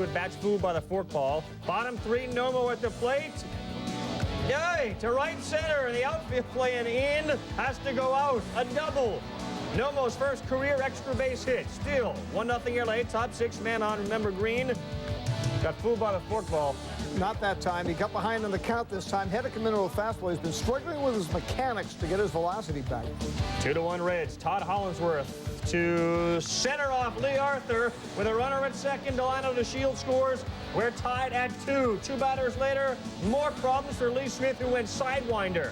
Bats fooled by the forkball. Bottom three, Nomo at the plate. Yay! To right center, and the outfield playing in has to go out. A double. Nomo's first career extra base hit. Still 1-0 LA. Top six man on. Remember Green. Got fooled by the forkball. Not that time. He got behind on the count this time. Had to come into a fastball. He's been struggling with his mechanics to get his velocity back. 2-1 Reds. Todd Hollingsworth to center off Lee Arthur with a runner at second. Delano DeShields scores. We're tied at 2. 2 batters later, more problems for Lee Smith, who went sidewinder.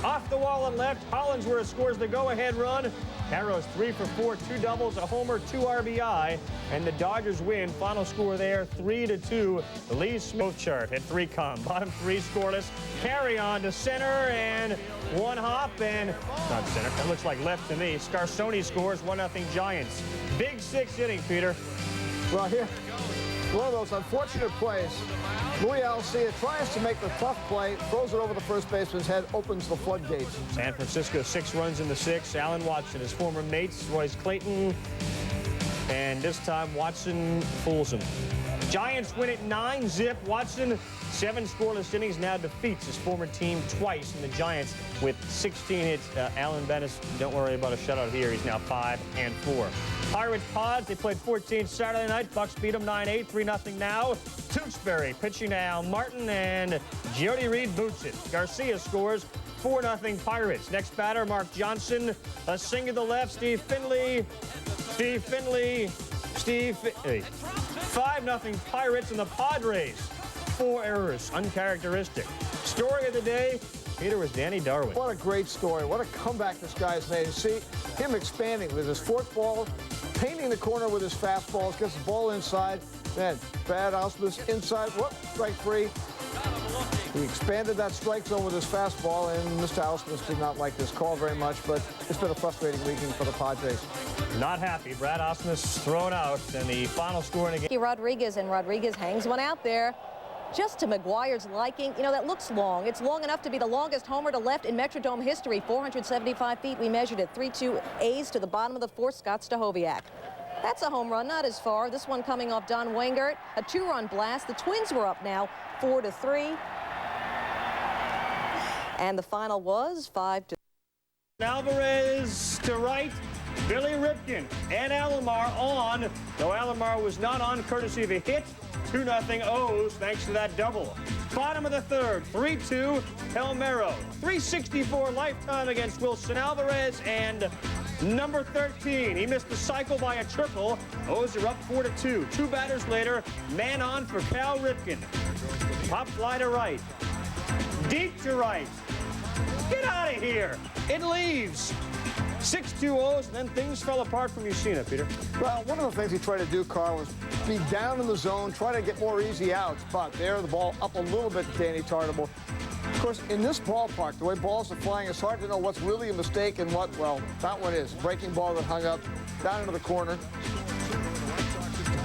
Off the wall and left, Hollingsworth scores the go-ahead run. Harrow's 3 for 4, 2 doubles, a homer, 2 RBI, and the Dodgers win. Final score there, 3-2. The Lee Smith chart at 3 come. Bottom 3 scoreless. Carry on to center and 1 hop and not center. That looks like left to me. Scarsoni scores 1-0 Giants. Big 6th inning, Peter. Well, here, one of those unfortunate plays. Louis Alcea tries to make the tough play, throws it over the first baseman's head, opens the floodgates. San Francisco 6 runs in the 6th. Alan Watson, his former mates, Royce Clayton, and this time Watson fools him. Giants win it 9-zip. Watson, 7 scoreless innings, now defeats his former team twice, and the Giants with 16 hits. Alan Bennis, don't worry about a shutout here. He's now 5-4. Pirates Pods, they played 14 Saturday night. Bucks beat them 9-8, 3-0 now. Tewksbury pitching to Al Martin, and Jody Reed boots it. Garcia scores 4-0 Pirates. Next batter, Mark Johnson, a single to the left. Steve Finley. 5-0 Pirates, and the Padres. 4 errors, uncharacteristic. Story of the day, Peter, was Danny Darwin. What a great story. What a comeback this guy's made. See him expanding with his forkball, painting the corner with his fastballs, gets the ball inside. Man, bad auspice inside. Whoop, strike 3. He expanded that strike zone with his fastball, and Mr. Ausmus did not like this call very much, but it's been a frustrating weekend for the Padres. Not happy. Brad Ausmus thrown out, and the final score in the game. Rodriguez hangs one out there. Just to McGuire's liking. You know, that looks long. It's long enough to be the longest homer to left in Metrodome history. 475 feet. We measured it. 3-2 A's to the bottom of the 4th. Scott Stahoviak. That's a home run, not as far. This one coming off Don Wengert. A 2-run blast. The Twins were up now, 4-3. And the final was 5-2. Alvarez to right. Billy Ripken and Alomar on, though Alomar was not on courtesy of a hit. 2-0 O's thanks to that double. Bottom of the 3rd, 3-2 Helmero. 364 lifetime against Wilson Alvarez, and number 13. He missed the cycle by a triple. O's are up 4-2. 2 batters later, man on for Cal Ripken. Pop fly to right. Deep to right. Get out of here. It leaves. 6-2 O's, and then things fell apart from Mussina, Peter. Well, one of the things he tried to do, Carl, was be down in the zone, try to get more easy outs, but there the ball up a little bit to Danny Tartable. Of course, in this ballpark, the way balls are flying, it's hard to know what's really a mistake and what, well, that one is. Breaking ball that hung up, down into the corner.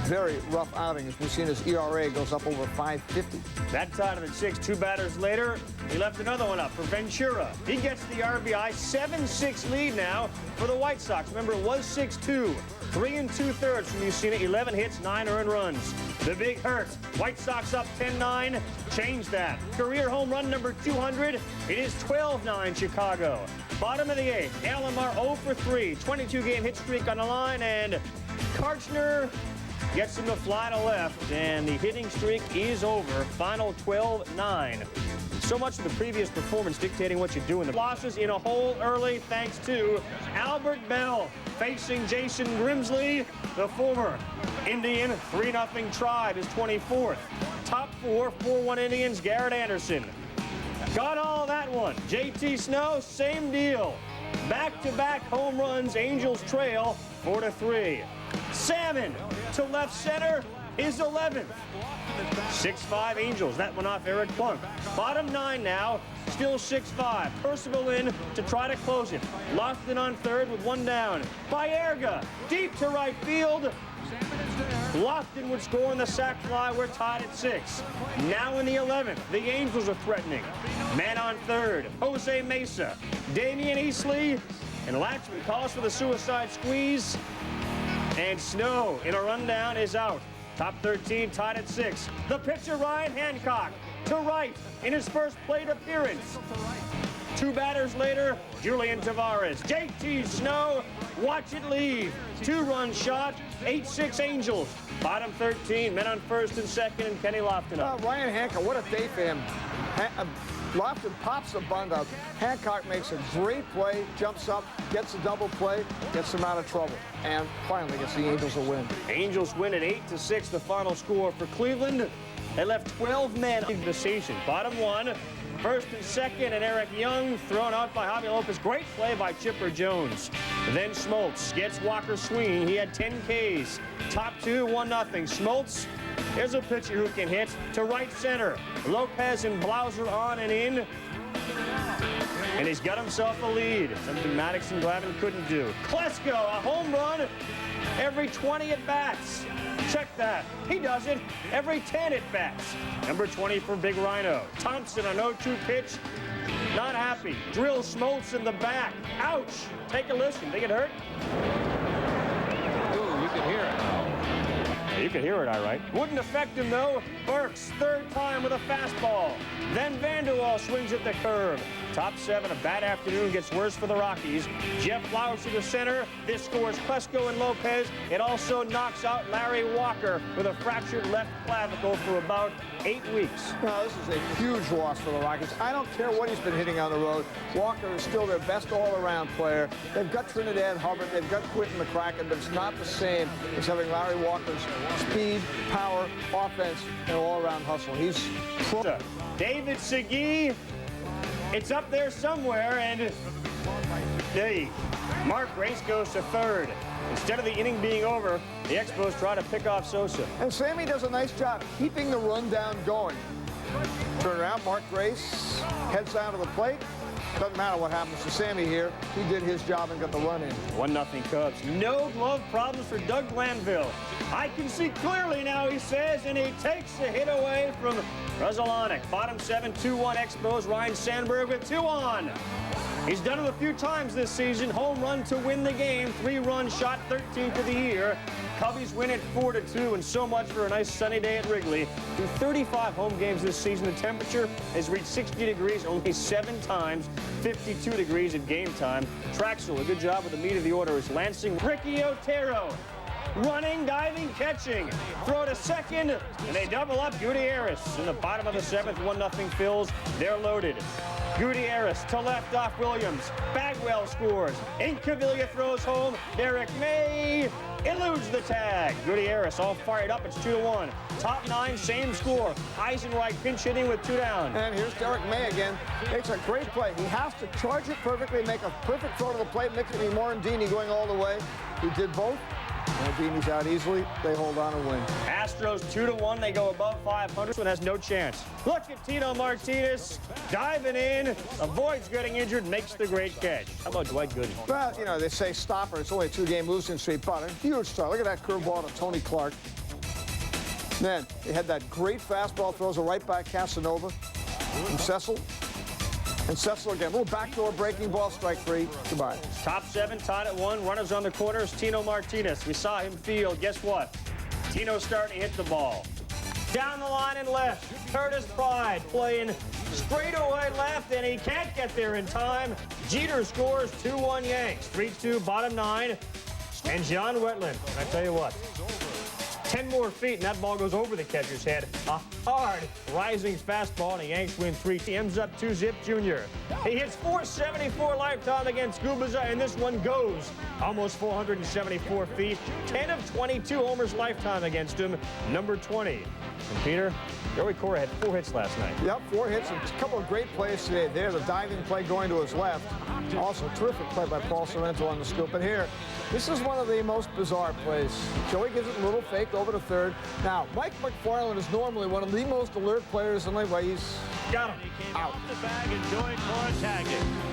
Very rough outing as Mussina's ERA goes up over 550. That side of the 6, 2 batters later, he left another one up for Ventura. He gets the RBI, 7-6 lead now for the White Sox. Remember, it was 6-2. 3 2/3 from Mussina, 11 hits, 9 earned runs. The big hurt. White Sox up 10-9. Change that. Career home run number 200. It is 12-9 Chicago. Bottom of the 8th, Alomar 0 for 3. 22-game hit streak on the line, and Karchner gets him to fly to left, and the hitting streak is over. Final 12-9. So much of the previous performance dictating what you do in the losses in a hole early, thanks to Albert Bell facing Jason Grimsley, the former Indian 3-0 Tribe, his 24th. Top 4, 4-1 Indians, Garrett Anderson. Got all that one. JT Snow, same deal. Back-to-back home runs, Angels trail 4-3. Salmon to left center, his 11th. 6-5 Angels, that one off Eric Plunk. Bottom 9 now, still 6-5. Percival in to try to close it. Lost it on 3rd with 1 down. Baerga, deep to right field. Lofton would score on the sac fly. We're tied at 6. Now in the 11th, the Angels are threatening. Man on 3rd, Jose Mesa. Damian Easley, and Latchman calls for the suicide squeeze. And Snow in a rundown is out. Top 13 tied at 6. The pitcher, Ryan Hancock, to right in his first plate appearance. 2 batters later, Julian Tavares. JT Snow, watch it leave. 2-run shot, 8-6 Angels. Bottom 13, men on first and second, and Kenny Lofton up. Ryan Hancock, what a day for him. Lofton pops the bunt up. Hancock makes a great play, jumps up, gets a double play, gets them out of trouble, and finally gets the Angels a win. Angels win at 8-6, the final score for Cleveland. They left 12 men in the season. Bottom 1, first and second, and Eric Young thrown out by Javi Lopez. Great play by Chipper Jones. Then Schmaltz gets Walker Sweeney. He had 10 Ks. Top 2, 1-0. Schmaltz, here's a pitcher who can hit to right center. Lopez and Blauser on and in. And he's got himself a lead. Something Maddox and Glavine couldn't do. Klesko, a home run every 20 at-bats. Check that. He does it every 10 at-bats. Number 20 for Big Rhino. Thompson, an 0-2 pitch. Not happy. Drills Schmaltz in the back. Ouch. Take a listen. Think it hurt? Ooh, you can hear it. Yeah, you can hear it, all right. Wouldn't affect him, though. Burks, third time with a fastball. Then Vanderwall swings at the curve. Top 7, a bad afternoon gets worse for the Rockies. Jeff Flowers to the center. This scores Klesko and Lopez. It also knocks out Larry Walker with a fractured left clavicle for about 8 weeks. No, this is a huge loss for the Rockies. I don't care what he's been hitting on the road. Walker is still their best all-around player. They've got Trinidad Hubbard. They've got Quinton McCracken, but it's not the same as having Larry Walker's speed, power, offense, and all-around hustle. He's... David Segui, it's up there somewhere, and Mark Grace goes to third. Instead of the inning being over, the Expos try to pick off Sosa. And Sammy does a nice job keeping the rundown going. Turn around, Mark Grace heads down to the plate. Doesn't matter what happens to Sammy here. He did his job and got the run in. 1-0 Cubs. No glove problems for Doug Glanville. I can see clearly now, he says, and he takes the hit away from Rezolanic. Bottom 7, 2-1 Expos. Ryan Sandberg with 2 on. He's done it a few times this season. Home run to win the game. 3-run shot, 13th of the year. Cubbies win it 4-2, and so much for a nice sunny day at Wrigley. Through 35 home games this season, the temperature has reached 60 degrees only 7 times, 52 degrees at game time. Traxel, a good job with the meat of the order, is Lansing. Ricky Otero, running, diving, catching. Throw to second, and they double up Gutierrez. In the bottom of the 7th, 1-0 Phils. They're loaded. Gutierrez to left off Williams. Bagwell scores. Incaviglia throws home. Derek May eludes the tag. Gutierrez all fired up. It's 2-1. Top 9, same score. Eisenreich pinch hitting with 2 down. And here's Derek May again. Makes a great play. He has to charge it perfectly, make a perfect throw to the plate, mix it with Morandini going all the way. He did both. Morandini's out easily. They hold on and win. Astros 2-1. They go above 500. This one has no chance. Look at Tino Martinez diving in, avoids getting injured, makes the great catch. How about Dwight Gooden? Well, you know, they say stopper. It's only a 2-game losing streak, but a huge start. Look at that curveball to Tony Clark. Then they had that great fastball, throws a right back Casanova from Cecil. And Cecil again, a little backdoor breaking ball, strike 3. Goodbye. Top 7, tied at 1. Runners on the corners. Tino Martinez. We saw him field. Guess what? Tino's starting to hit the ball. Down the line and left. Curtis Pride playing straight away left, and he can't get there in time. Jeter scores 2-1 Yanks. 3-2, bottom 9. And John Wetland. I tell you what, 10 more feet, and that ball goes over the catcher's head. A hard rising fastball, and the Yanks win 3. He ends up 2-zip Jr. He hits .474 lifetime against Gubiza, and this one goes almost 474 feet. 10 of 22 homers lifetime against him, number 20. And Peter, Joey Cora had 4 hits last night. Yep, 4 hits, and a couple of great plays today. There, the diving play going to his left. Also, terrific play by Paul Sorrento on the scoop. And here, this is one of the most bizarre plays. Joey gives it a little fake over to third. Now, Mike McFarland is normally one of the most alert players in the league. He's got him out.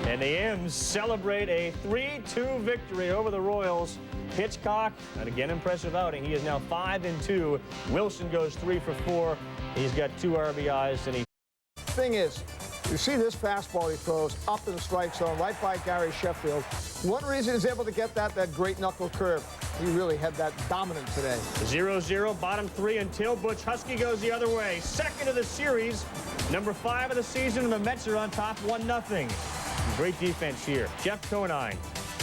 And the M's celebrate a 3-2 victory over the Royals. Hitchcock, and again, impressive outing. He is now 5-2. Wilson goes 3 for 4. He's got 2 RBIs, and he... Thing is, you see this fastball he throws up in the strike zone right by Gary Sheffield. One reason he's able to get that great knuckle curve. he really had that dominant today. 0-0, bottom 3 until Butch Husky goes the other way. Second of the series, number 5 of the season, and the Mets are on top 1-0. Great defense here. Jeff Conine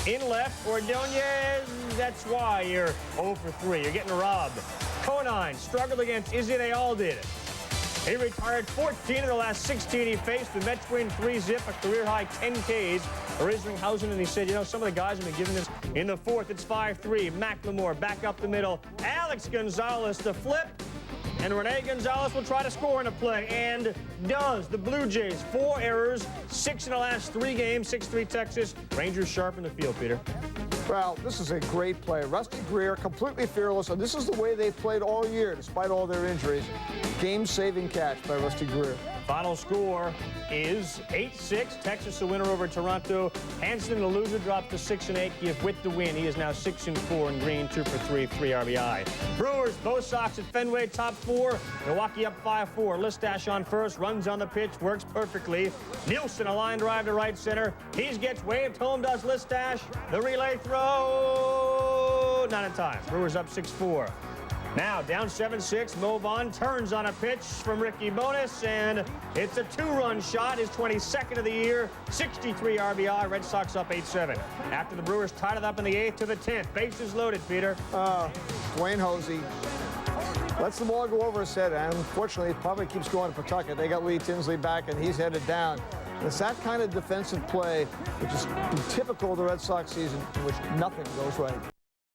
in left. Ordonez, that's why you're 0 for 3. You're getting robbed. Conine struggled against Izzy. They all did. He retired 14 of the last 16 he faced. The Mets win 3-zip, a career-high 10 Ks. Risinghausen, and he said, you know, some of the guys have been giving this. In the 4th, it's 5-3. McLemore back up the middle. Alex Gonzalez to flip. And Rene Gonzalez will try to score in a play, and does. The Blue Jays, 4 errors, 6 in the last 3 games, 6-3 Texas. Rangers sharp in the field, Peter. Well, this is a great play. Rusty Greer, completely fearless, and this is the way they played all year, despite all their injuries. Game-saving catch by Rusty Greer. Final score is 8-6. Texas a winner over Toronto. Hansen, the loser, dropped to 6-8. Give Witt the win. He is now 6-4, and Green 2 for 3, 3 RBI. Brewers, Bo Sox at Fenway, top 4. Milwaukee up 5-4. Listash on first, runs on the pitch, works perfectly. Nielsen, a line drive to right center. He gets waved home, does Listash. The relay throw, not in time. Brewers up 6-4. Now down 7-6, Movan turns on a pitch from Ricky Bonas, and it's a 2-run shot, his 22nd of the year, 63 RBI, Red Sox up 8-7. After the Brewers tied it up in the 8th to the 10th. Bases loaded, Peter. Dwayne Hosey lets the ball go over his head, and unfortunately, it probably keeps going to Pawtucket. They got Lee Tinsley back, and he's headed down. It's that kind of defensive play, which is typical of the Red Sox season, in which nothing goes right.